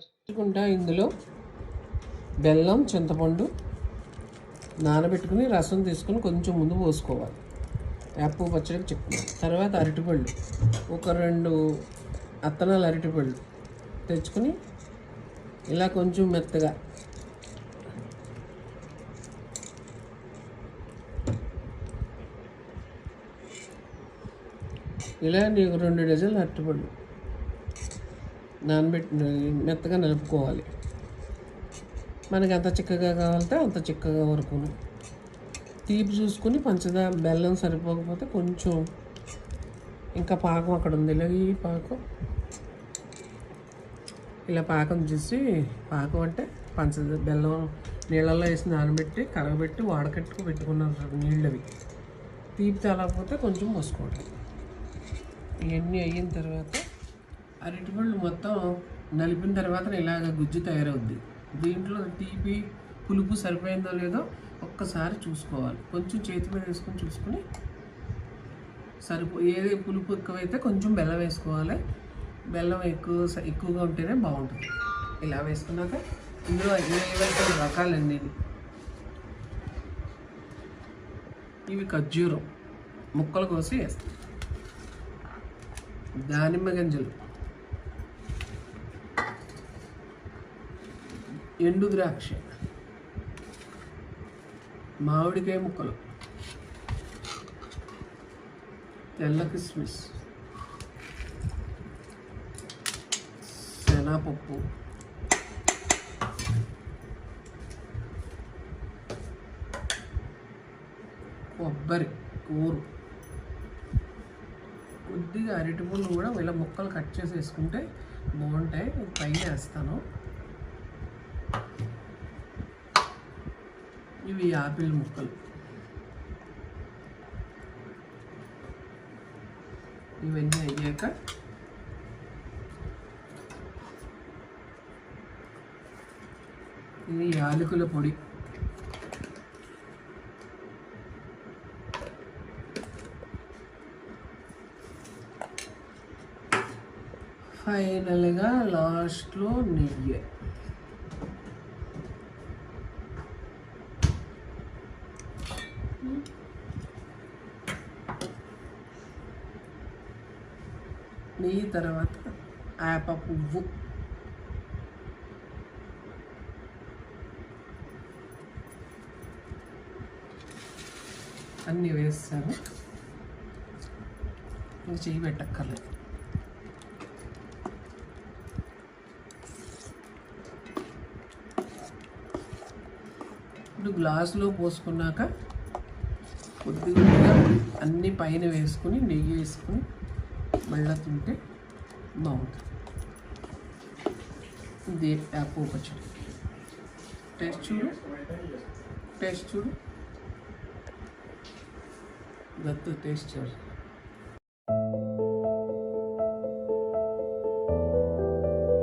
First ఇందులో బెల్లం, చింతపండు నానబెట్టుకుని రసం తీసుకుని కొంచెం ముందు పోసుకోవాలి. వేప పచ్చడికి చెప్తున్నాను. తర్వాత అరటిపళ్ళు, ఒక 2 అత్తనాలు అరటిపళ్ళు తెచ్చుకొని ఇలా కొంచెం మెత్తగా ఇలా నీకు 2 డజన్లు అరటిపళ్ళు నానబెట్టి మెత్తగా నలుపుకోవాలి. మనకి ఎంత చిక్కగా కావాలంటే అంత చిక్కగా వరకును. తీపి చూసుకుని పంచదార బెల్లం సరిపోకపోతే కొంచెం ఇంకా పాకం అక్కడ ఉంది. ఇలా ఈ పాకం ఇలా పాకం చూసి, పాకం అంటే పంచదార బెల్లం నీళ్ళల్లో వేసి నానబెట్టి కరగబెట్టి వాడకట్టుకు పెట్టుకున్నాను నీళ్ళవి. తీపి చాలకపోతే కొంచెం పోసుకోవడం. ఇవన్నీ అయిన తర్వాత అరటిపళ్ళు మొత్తం నలిపిన తర్వాత ఇలాగ గుజ్జు తయారవుద్ది. దీంట్లో తీపి పులుపు సరిపోయిందో లేదో ఒక్కసారి చూసుకోవాలి. కొంచెం చేతి మీద వేసుకొని చూసుకొని ఏది పులుపు ఎక్కువైతే కొంచెం బెల్లం వేసుకోవాలి. బెల్లం ఎక్కువగా ఉంటేనే బాగుంటుంది. ఇలా వేసుకున్నాక ఇందులో 20 రకాలండి. ఇవి ఖర్జూరం ముక్కలు కోసి వేస్తాం. దానిమ్మ గింజలు, ఎండు ద్రాక్ష, మామిడికాయ ముక్కలు, తెల్ల కిస్మిస్, శనగపప్పు, కొబ్బరి కూరు, కొద్దిగా అరటిపళ్ళు కూడా ఇలా ముక్కలు కట్ చేసి వేసుకుంటే బాగుంటాయి. పైన వేస్తాను. ఇవి యాపిల్ ముక్కలు. ఇవన్నీ అయ్యాక ఇది యాలకుల పొడి. ఫైనల్గా లాస్ట్లో నెయ్యి. నెయ్యి తర్వాత వేప పువ్వు, అన్నీ వేస్తాను. ఇంకా చెయ్యి పెట్టక్కర్లేదు. ఇప్పుడు గ్లాసులో పోసుకున్నాక కొద్దిగా అన్నీ పైన వేసుకుని నెయ్యి వేసుకుని మళ్ళీ తింటే బాగుంటుంది. ఇది వేప పచ్చడి. టేస్ట్ చూడు దత్తు, టేస్ట్ చూడు.